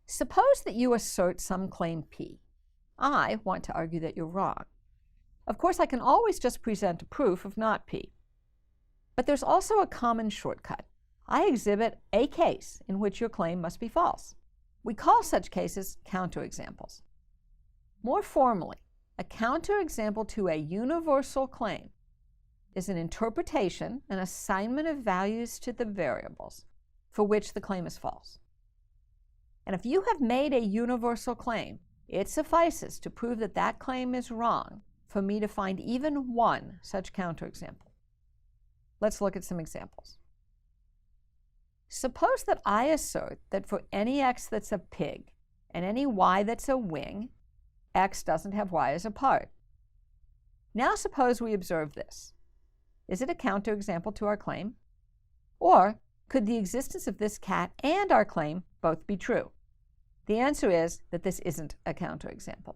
Suppose that you assert some claim P. I want to argue that you're wrong. Of course, I can always just present a proof of not P. But there's also a common shortcut. I exhibit a case in which your claim must be false. We call such cases counterexamples. More formally, a counterexample to a universal claim is an interpretation, an assignment of values to the variables for which the claim is false. And if you have made a universal claim, it suffices to prove that that claim is wrong for me to find even one such counterexample. Let's look at some examples. Suppose that I assert that for any x that's a pig and any y that's a wing, x doesn't have y as a part. Now suppose we observe this. Is it a counterexample to our claim? Or could the existence of this cat and our claim both be true? The answer is that this isn't a counterexample.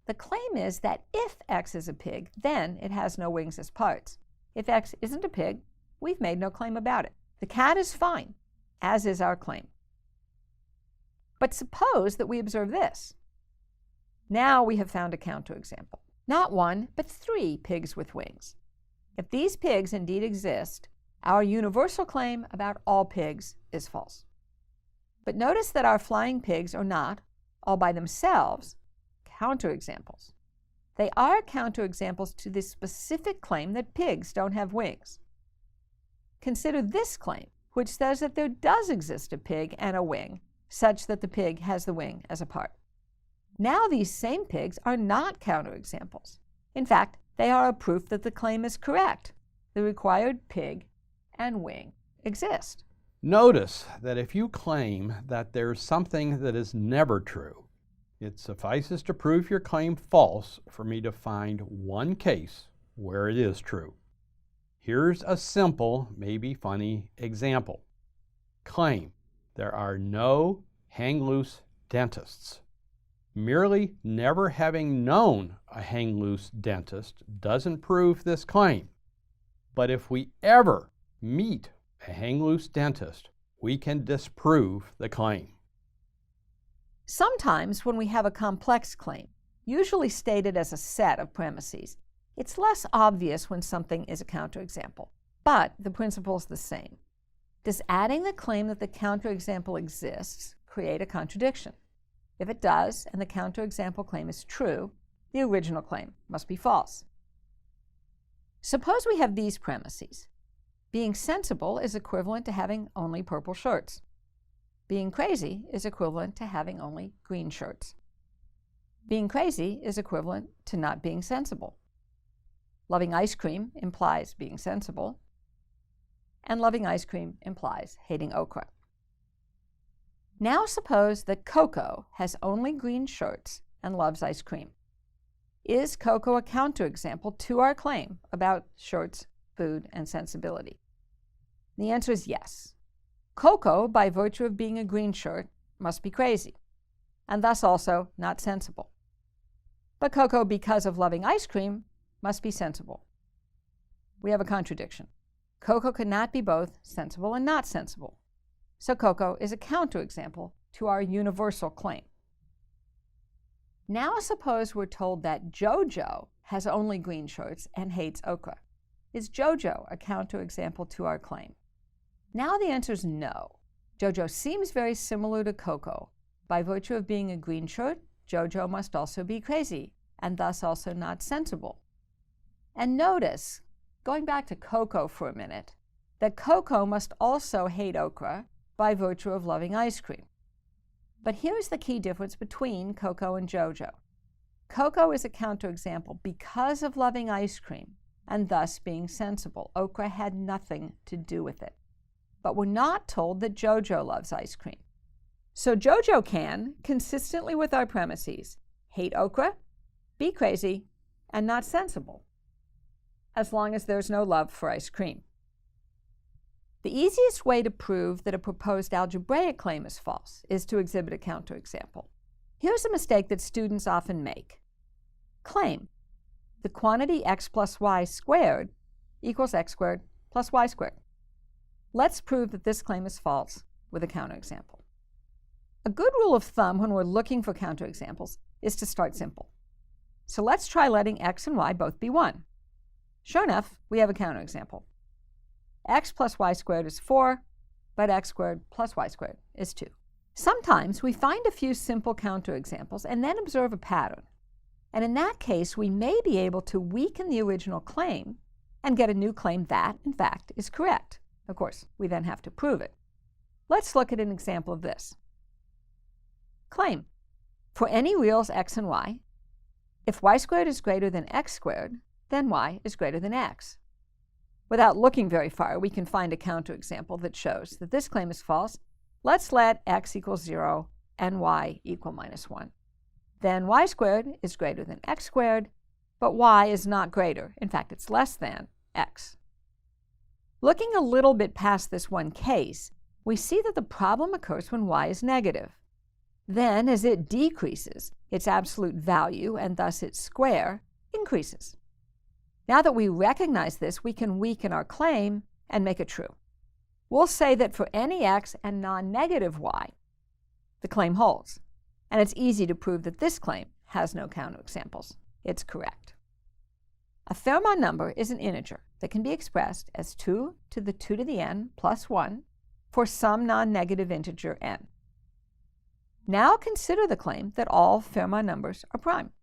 The claim is that if x is a pig, then it has no wings as parts. If x isn't a pig, we've made no claim about it. The cat is fine, as is our claim. But suppose that we observe this. Now we have found a counterexample. Not one, but 3 pigs with wings. If these pigs indeed exist, our universal claim about all pigs is false. But notice that our flying pigs are not, all by themselves, counterexamples. They are counterexamples to the specific claim that pigs don't have wings. Consider this claim, which says that there does exist a pig and a wing, such that the pig has the wing as a part. Now these same pigs are not counterexamples. In fact, they are a proof that the claim is correct. The required pig and wing exist. Notice that if you claim that there's something that is never true, it suffices to prove your claim false for me to find one case where it is true. Here's a simple, maybe funny example. Claim there are no hang-loose dentists. Merely never having known a hang-loose dentist doesn't prove this claim. But if we ever meet a hang-loose dentist, we can disprove the claim. Sometimes when we have a complex claim, usually stated as a set of premises, it's less obvious when something is a counterexample, but the principle is the same. Does adding the claim that the counterexample exists create a contradiction? If it does, and the counterexample claim is true, the original claim must be false. Suppose we have these premises. Being sensible is equivalent to having only purple shirts. Being crazy is equivalent to having only green shirts. Being crazy is equivalent to not being sensible. Loving ice cream implies being sensible, and loving ice cream implies hating okra. Now suppose that Coco has only green shirts and loves ice cream. Is Coco a counterexample to our claim about shirts, food, and sensibility? The answer is yes. Coco, by virtue of being a green shirt, must be crazy, and thus also not sensible. But Coco, because of loving ice cream, must be sensible. We have a contradiction. Coco could not be both sensible and not sensible. So Coco is a counterexample to our universal claim. Now suppose we're told that Jojo has only green shirts and hates okra. Is Jojo a counterexample to our claim? Now the answer is no. Jojo seems very similar to Coco. By virtue of being a green shirt, Jojo must also be crazy, and thus also not sensible. And notice, going back to Coco for a minute, that Coco must also hate okra by virtue of loving ice cream. But here's the key difference between Coco and Jojo. Coco is a counterexample because of loving ice cream, and thus being sensible. Okra had nothing to do with it. But we're not told that Jojo loves ice cream. So Jojo can, consistently with our premises, hate okra, be crazy, and not sensible, as long as there's no love for ice cream. The easiest way to prove that a proposed algebraic claim is false is to exhibit a counterexample. Here's a mistake that students often make. Claim the quantity x plus y squared equals x squared plus y squared. Let's prove that this claim is false with a counterexample. A good rule of thumb when we're looking for counterexamples is to start simple. So let's try letting x and y both be 1. Sure enough, we have a counterexample. X plus y squared is 4, but x squared plus y squared is 2. Sometimes we find a few simple counterexamples and then observe a pattern. And in that case, we may be able to weaken the original claim and get a new claim that, in fact, is correct. Of course, we then have to prove it. Let's look at an example of this. Claim: for any reals x and y, if y squared is greater than x squared, then y is greater than x. Without looking very far, we can find a counterexample that shows that this claim is false. Let's let x equal 0 and y equal -1. Then y squared is greater than x squared, but y is not greater. In fact, it's less than x. Looking a little bit past this one case, we see that the problem occurs when y is negative. Then, as it decreases, its absolute value, and thus its square, increases. Now that we recognize this, we can weaken our claim and make it true. We'll say that for any x and non-negative y, the claim holds. And it's easy to prove that this claim has no counterexamples. It's correct. A Fermat number is an integer that can be expressed as 2 to the 2 to the n plus 1 for some non-negative integer n. Now consider the claim that all Fermat numbers are prime.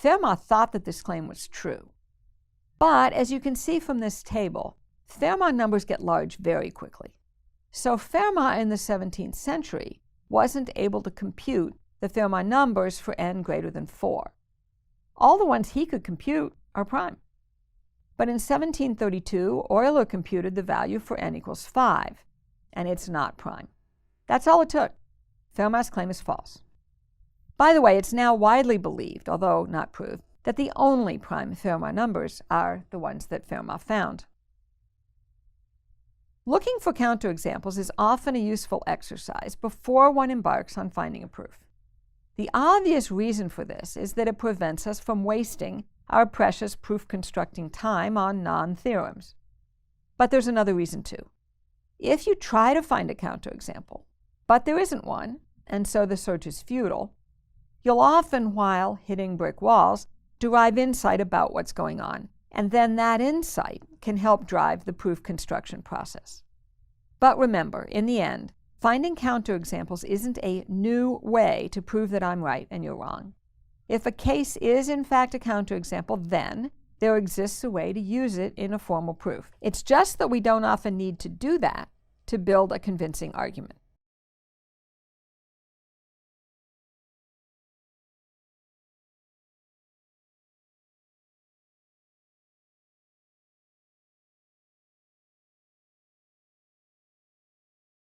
Fermat thought that this claim was true. But as you can see from this table, Fermat numbers get large very quickly. So Fermat in the 17th century wasn't able to compute the Fermat numbers for n greater than 4. All the ones he could compute are prime. But in 1732, Euler computed the value for n equals 5, and it's not prime. That's all it took. Fermat's claim is false. By the way, it's now widely believed, although not proved, that the only prime Fermat numbers are the ones that Fermat found. Looking for counterexamples is often a useful exercise before one embarks on finding a proof. The obvious reason for this is that it prevents us from wasting our precious proof-constructing time on non-theorems. But there's another reason too. If you try to find a counterexample, but there isn't one, and so the search is futile, you'll often, while hitting brick walls, derive insight about what's going on, and then that insight can help drive the proof construction process. But remember, in the end, finding counterexamples isn't a new way to prove that I'm right and you're wrong. If a case is in fact a counterexample, then there exists a way to use it in a formal proof. It's just that we don't often need to do that to build a convincing argument.